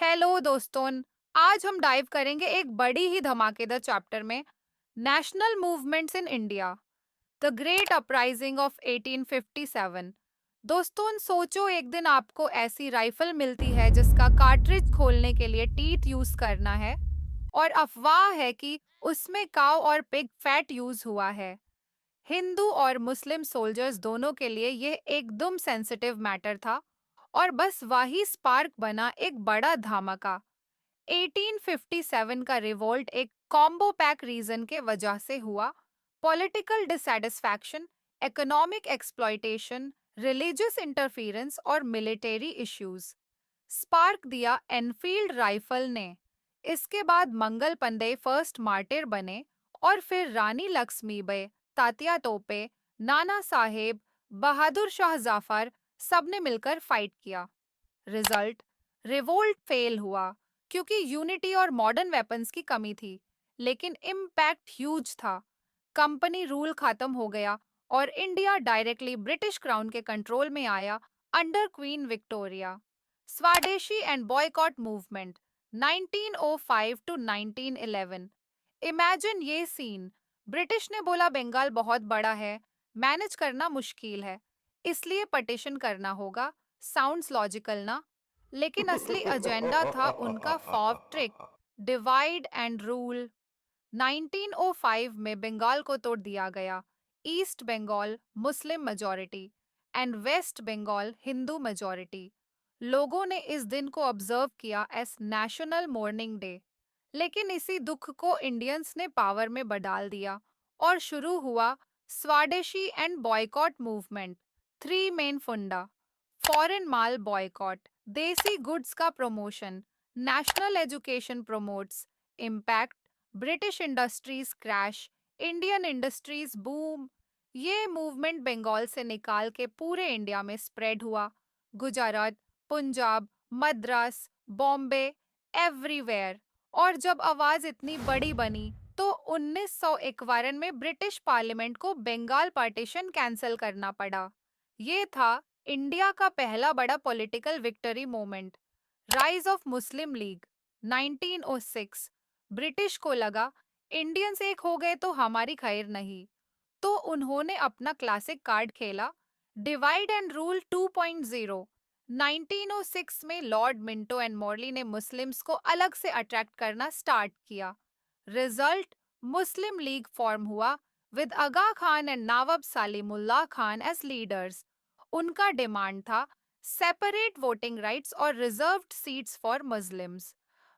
Hello दोस्तों। आज हम डाइव करेंगे एक बड़ी ही धमाकेदार चैप्टर में, national movements in India, the great uprising of 1857। दोस्तों, सोचो एक दिन आपको ऐसी राइफल मिलती है जिसका कार्ट्रिज खोलने के लिए टीथ यूज करना है, और अफवाह है कि उसमें काऊ और पिग फैट यूज हुआ है। हिंदू और मुस्लिम सोल्जर्स दोनों के लिए यह एकदम सेंसिटिव मैटर था, और बस वही स्पार्क बना एक बड़ा धमाका। 1857 का रिवोल्ट एक कॉम्बो पैक रीजन के वजह से हुआ। Political dissatisfaction, economic exploitation, religious interference और मिलिट्री इश्यूज। स्पार्क दिया एनफील्ड राइफल ने। इसके बाद मंगल पंडे फर्स्ट मार्टिर बने, और फिर रानी लक्ष्मीबाई, तात्या तोपे, नाना साहेब, बहादुर शाह जाफर, सबने मिलकर फाइट किया। रिजल्ट, रिवोल्ट फेल हुआ क्योंकि यूनिटी और मॉडर्न वेपन्स की कमी थी, लेकिन इम्पैक्ट ह्यूज था। कंपनी रूल खत्म हो गया और इंडिया डायरेक्टली ब्रिटिश क्राउन के कंट्रोल में आया under Queen Victoria. Swadeshi and boycott movement, 1905 to 1911। Imagine ये सीन। ब्रिटिश ने बोला बंगाल बहुत बड़ा है, मैनेज करना मुश्किल है, इसलिए पटिशन करना होगा। साउंड्स लॉजिकल ना? लेकिन असली एजेंडा था उनका फॉर्व ट्रिक, डिवाइड एंड रूल। 1905 में बंगाल को तोड़ दिया गया। East Bengal Muslim majority and West Bengal Hindu majority. लोगों ने इस दिन को ऑब्जर्व किया एज नेशनल मोर्निंग डे। लेकिन इसी दुख को इंडियंस ने पावर में बदल दिया, और शुरू हुआ स्वदेशी and boycott movement. Three main फंडा: फॉरेन माल बॉयकॉट, देसी गुड्स का promotion, national education promotes, impact, British industries crash, Indian industries boom. ये मूवमेंट बंगाल से निकाल के पूरे इंडिया में स्प्रेड हुआ। गुजरात, पंजाब, मद्रास, बॉम्बे, एवरीवेयर। और जब आवाज इतनी बड़ी बनी, तो 1951 में ब्रिटिश पार्लियामेंट को बंगाल पार्टीशन कैंसिल करना पड़ा। ये था इंडिया का पहला बड़ा political victory moment. Rise of Muslim league, 1906। British को लगा इंडियंस एक हो गए तो हमारी खैर नहीं, तो उन्होंने अपना क्लासिक कार्ड खेला, डिवाइड एंड रूल 2.0। 1906 में लॉर्ड मिंटो एंड मॉर्ली ने मुस्लिम्स को अलग से अट्रैक्ट करना स्टार्ट किया। रिजल्ट, मुस्लिम लीग फॉर्म हुआ with Aga Khan and Nawab Salimullah Khan as leaders. उनका डिमांड था सेपरेट वोटिंग राइट्स और रिजर्व्ड सीट्स फॉर मुस्लिम्स।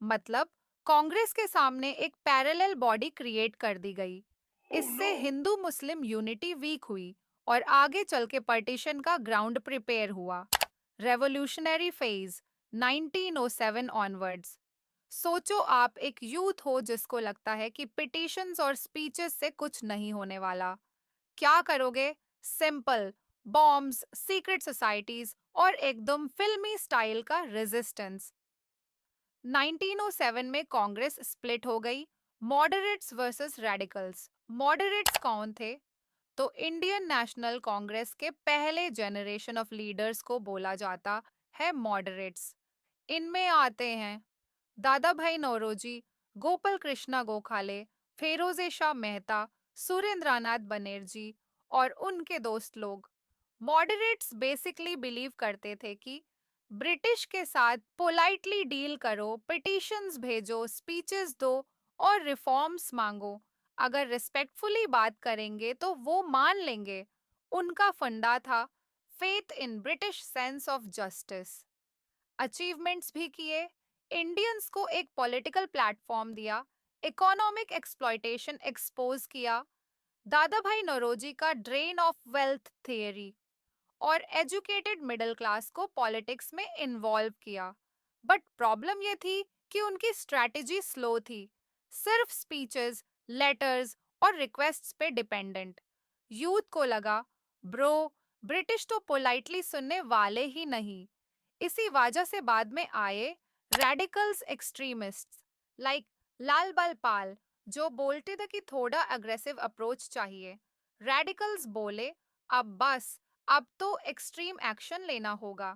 मतलब कांग्रेस के सामने एक पैरेलल बॉडी क्रिएट कर दी गई। Oh इससे no! Hindu Muslim unity week हुई, और आगे चल के पार्टीशन का ग्राउंड प्रिपेयर हुआ। Revolutionary phase, 1907 onwards. सोचो आप एक यूथ हो जिसको लगता है कि पिटीशंस और स्पीचेस से कुछ नहीं होने वाला। क्या करोगे? सिंपल, बॉम्ब्स, सीक्रेट सोसाइटीज और एकदम फिल्मी स्टाइल का रेजिस्टेंस। 1907 में कांग्रेस स्प्लिट हो गई, मॉडरेट्स वर्सेस रेडिकल्स। मॉडरेट्स कौन थे? तो इंडियन नेशनल कांग्रेस के पहले जनरेशन ऑफ लीडर्स को बोला जाता है मॉडरेट्स। इनमें आते हैं दादा भाई नौरोजी, गोपाल कृष्णा गोखले, फेरोजे शाह मेहता, सुरेंद्रनाथ बनर्जी और उनके दोस्त लोग। मॉडरेट्स बेसिकली बिलीव करते थे कि ब्रिटिश के साथ पोलाइटली डील करो, पिटीशंस भेजो, स्पीचेस दो और रिफॉर्म्स मांगो। अगर रिस्पेक्टफुली बात करेंगे तो वो मान लेंगे। उनका फंडा था faith in British sense of justice. Achievements भी किए, इंडियंस को एक पॉलिटिकल प्लेटफॉर्म दिया, इकोनॉमिक एक्सप्लॉयटेशन एक्सपोज किया, दादा भाई नौरोजी का ड्रेन ऑफ वेल्थ थियरी, और एजुकेटेड मिडिल क्लास को पॉलिटिक्स में इन्वॉल्व किया। बट प्रॉब्लम ये थी कि उनकी स्ट्रैटेजी स्लो थी, सिर्फ स्पीचेस, लेटर्स और रिक्वेस्ट्स पे डिपेंडेंट। यूथ को लगा, ब्रो, ब्रिटिश तो पोलाइटली सुनने वाले ही नहीं। इसी वजह से बाद में आए रेडिकल्स एक्सट्रीमिस्ट्स लाइक लाल बाल पाल, जो बोलते थे कि थोड़ा अग्रेसिव अप्रोच चाहिए। रेडिकल्स बोले, अब बस, अब तो एक्सट्रीम एक्शन लेना होगा।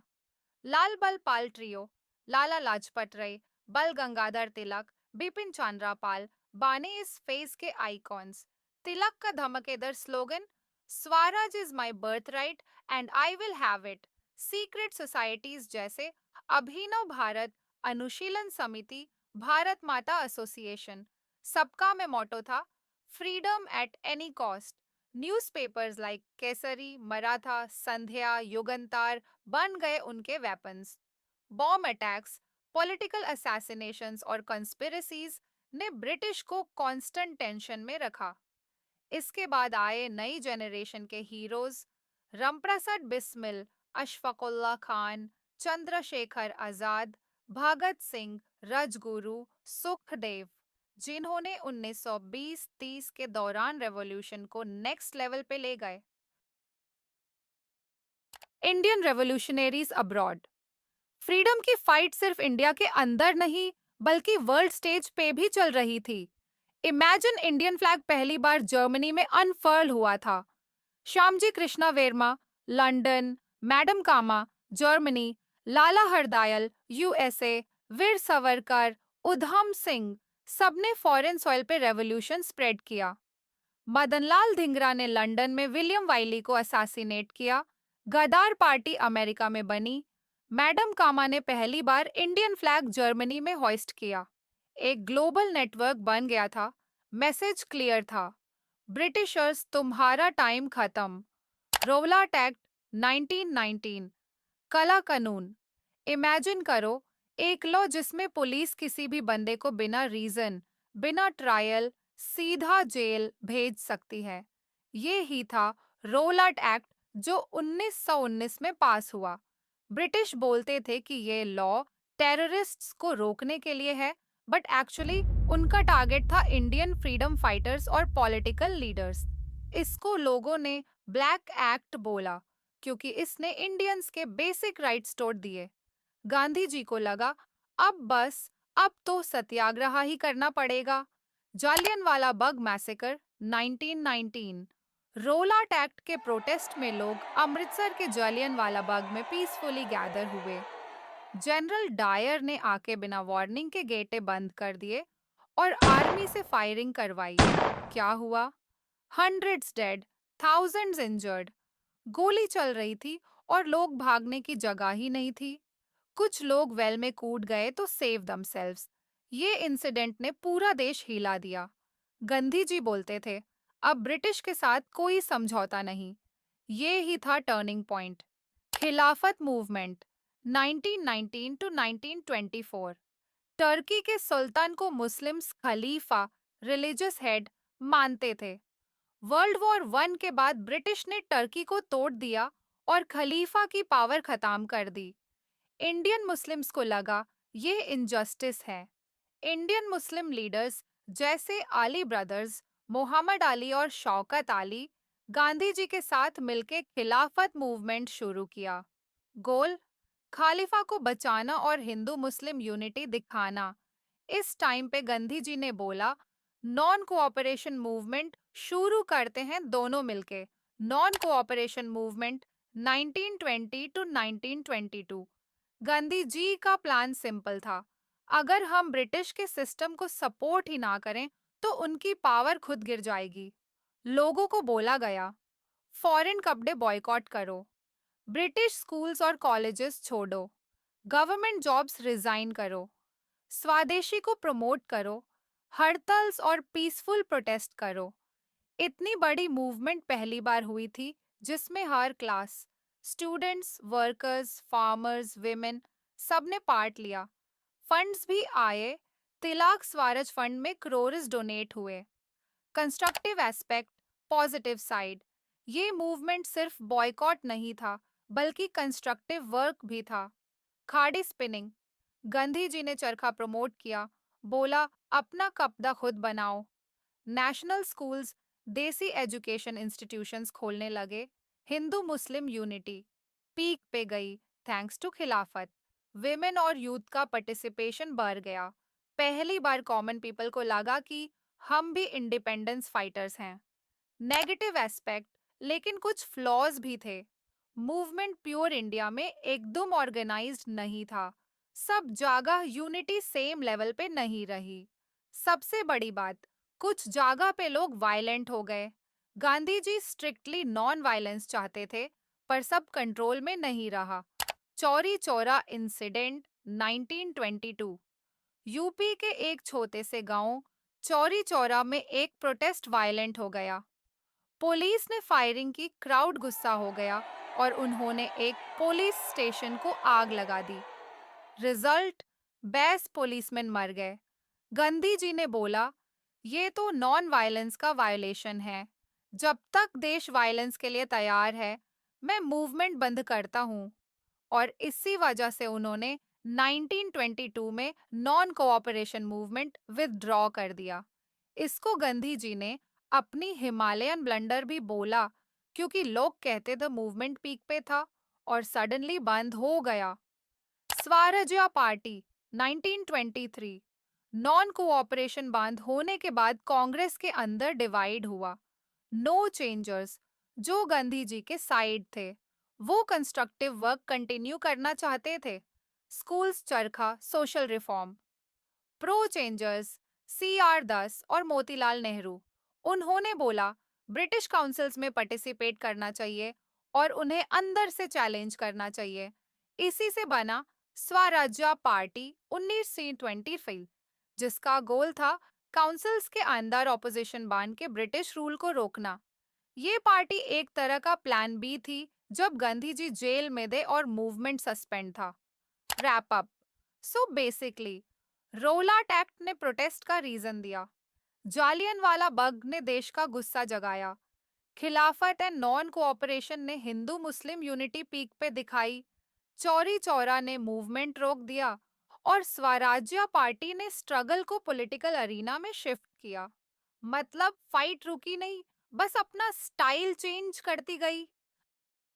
लाल बल पाल ट्रियो, लाला लाजपत राय, बल गंगाधर तिलक, बिपिन चंद्र पाल बने इस फेज के आइकॉन्स। तिलक का धमाकेदार slogan, Swaraj is my birth right and I will have it, secret societies जैसे अभिनव भारत अनुशीलन समिति, भारत माता एसोसिएशन, सबका में मोटो था freedom at any cost. Newspapers like Kesari, Maratha, Sandhya, Yugantar बन गए उनके weapons. Bomb attacks, political assassinations और कंस्पिरेसीज ने ब्रिटिश को कांस्टेंट टेंशन में रखा। इसके बाद आए नई जनरेशन के हीरोज, रामप्रसाद बिस्मिल, अशफाकुल्ला खान, चंद्रशेखर आजाद, भगत सिंह, राजगुरु, सुखदेव, जिन्होंने 1920-30 के दौरान रेवोल्यूशन को नेक्स्ट लेवल पे ले गए। Indian revolutionaries abroad. फ्रीडम की फाइट सिर्फ इंडिया के अंदर नहीं, बल्कि वर्ल्ड स्टेज पे भी चल रही थी। इमेजिन, इंडियन फ्लैग पहली बार जर्मनी में अनफर्ल हुआ था। श्यामजी कृष्णा वर्मा, लंदन, मैडम कामा, जर्मनी, लाला हरदयाल, यूएसए, वीर सावरकर, उधम सिंह, सबने फॉरेन सॉइल पे रेवोल्यूशन स्प्रेड किया। मदनलाल धिंगरा ने लंदन में विलियम वाइली को असैसिनेट किया। गदार पार्टी अमेरिका में बनी। मैडम कामा ने पहली बार इंडियन फ्लैग जर्मनी में होइस्ट किया। एक ग्लोबल नेटवर्क बन गया था। मैसेज क्लियर था, ब्रिटिशर्स तुम्हारा टाइम खत्म। रोवलाट एक्ट 1919, कला कानून। इमेजिन करो, एक लॉ जिसमें पुलिस किसी भी बंदे को बिना रीजन, बिना ट्रायल सीधा जेल भेज सकती है। ये ही था रोवलाट एक्ट, जो 1919 में पास हुआ। ब्रिटिश बोलते थे कि ये लॉ टेररिस्ट्स को रोकने के लिए है, बट एक्चुअली उनका टारगेट था इंडियन फ्रीडम फाइटर्स और पॉलिटिकल लीडर्स। इसको लोगों ने ब्लैक एक्ट बोला, क्योंकि इसने इंडियंस के बेसिक राइट्स तोड़ दिए। गांधी जी को लगा, अब बस, अब तो सत्याग्रह ही करना पड़ेगा। जालियनवाला बाग मैसेकर 1919। रोलाट एक्ट के प्रोटेस्ट में लोग अमृतसर के जालियनवाला बाग में पीसफुली गैदर हुए। जनरल डायर ने आके बिना वार्निंग के गेटें बंद कर दिए और आर्मी से फायरिंग करवाई। क्या हुआ? Hundreds dead, thousands injured. गोली चल रही थी और लोग भागने की जगह ही नहीं थी। कुछ लोग वेल में कूद गए तो सेव दमसेल्व्स। ये इंसिडेंट ने पूरा देश हिला दिया। गांधी जी बोलते थे, अब ब्रिटिश के साथ कोई समझौता नहीं। ये ही था टर्निंग पॉइंट। खिलाफत मूवमेंट 1919 टू 1924। टर्की के सुल्तान को मुस्लिम्स खलीफा, रिलीजियस हेड मानते थे। वर्ल्ड वॉर वन के बाद ब्रिटिश ने टर्की को तोड़ दिया और खलीफा की पावर खत्म कर दी। इंडियन मुस्लिम्स को लगा ये इनजस्टिस है। इंडियन मुस्लिम लीडर्स जैसे आली ब्रदर्स, मोहम्मद अली और शौकत अली, गांधी जी के साथ मिलकर खिलाफत मूवमेंट शुरू किया। गोल, खालिफा को बचाना और हिंदू मुस्लिम यूनिटी दिखाना। इस टाइम पे गांधी जी ने बोला, नॉन कोऑपरेशन मूवमेंट शुरू करते हैं दोनों मिलके। Non cooperation movement 1920 to 1922। Gandhi ji का प्लान सिंपल था, अगर हम ब्रिटिश के सिस्टम को सपोर्ट ही ना करें तो उनकी पावर खुद गिर जाएगी। लोगों को बोला गया, फॉरेन कपड़े बॉयकॉट करो, ब्रिटिश स्कूल्स और कॉलेजेस छोड़ो, गवर्नमेंट जॉब्स रिजाइन करो, स्वदेशी को प्रमोट करो, हड़ताल्स और पीसफुल प्रोटेस्ट करो। इतनी बड़ी मूवमेंट पहली बार हुई थी जिसमें हर class, students, workers, farmers, women, सबने पार्ट लिया। फंड्स भी आए। तिलक स्वराज फंड में करोड़स डोनेट हुए। कंस्ट्रक्टिव एस्पेक्ट, पॉजिटिव साइड, ये मूवमेंट सिर्फ बॉयकॉट नहीं था, बल्कि कंस्ट्रक्टिव वर्क भी था। खाड़ी स्पिनिंग, गांधी जी ने चरखा प्रमोट किया, बोला अपना कपड़ा खुद बनाओ। नेशनल स्कूल्स, देसी एजुकेशन इंस्टीट्यूशंस खोलने लगे। हिंदू मुस्लिम यूनिटी पीक पे गई थैंक्स टू खिलाफत। विमेन और यूथ का पार्टिसिपेशन बढ़ गया। पहली बार कॉमन पीपल को लगा कि हम भी इंडिपेंडेंस फाइटर्स हैं। नेगेटिव एस्पेक्ट, लेकिन कुछ फ्लॉज भी थे। मूवमेंट प्योर इंडिया में एकदम ऑर्गेनाइज्ड नहीं था। सब जगह यूनिटी सेम लेवल पे नहीं रही। सबसे बड़ी बात, कुछ जगह पे लोग वायलेंट हो गए। Gandhi ji strictly non violence चाहते थे, पर सब कंट्रोल में नहीं रहा। चौरी चौरा इंसिडेंट 1922। यूपी के एक छोटे से गांव चौरी चौरा में एक प्रोटेस्ट वायलेंट हो गया। पुलिस ने फायरिंग की, क्राउड गुस्सा हो गया और उन्होंने एक पुलिस स्टेशन को आग लगा दी। रिजल्ट, 22 पुलिसमैन मर गए। गांधी जी ने बोला, ये तो नॉन वायलेंस का वायलेशन है। जब तक देश वायलेंस के लिए तैयार है, मैं मूवमेंट बंद करता हूँ। और इसी वजह से उन्होंने 1922 में नॉन कोऑपरेशन मूवमेंट विथड्रॉ कर दिया। इसको गांधी जी ने अपनी हिमालयन ब्लंडर भी बोला, क्योंकि लोग कहते थे मूवमेंट पीक पे था और सडनली बंद हो गया। स्वराज्य पार्टी 1923। नॉन कोऑपरेशन बंद होने के बाद कांग्रेस के अंदर डिवाइड हुआ। नो चेंजर्स, जो गांधी जी के साइड थे, वो कंस्ट्रक्टिव वर्क कंटिन्यू करना चाहते थे। स्कूल्स चरखा, social reform. Pro changers, CR दास और मोतीलाल नेहरू, उन्होंने बोला ब्रिटिश काउंसिल्स में पार्टिसिपेट करना चाहिए और उन्हें अंदर से चैलेंज करना चाहिए। इसी से बना स्वराज्य पार्टी 1925, जिसका गोल था काउंसिल्स के अंदर ऑपोजिशन बांध के ब्रिटिश रूल को रोकना। ये पार्टी एक तरह का प्लान बी थी जब गांधी जी जेल में थे और मूवमेंट सस्पेंड था। Wrap up. So basically, Rowlatt Act ने प्रोटेस्ट का रीजन दिया। जालियनवाला बाग ने देश का गुस्सा जगाया। खिलाफत एंड नॉन कोऑपरेशन ने हिंदू मुस्लिम यूनिटी पीक पे दिखाई। चौरी चौरा ने मूवमेंट रोक दिया और स्वराज्य पार्टी ने स्ट्रगल को पॉलिटिकल अरीना में शिफ्ट किया। मतलब फाइट रुकी नहीं, बस अपना स्टाइल चेंज करती गई।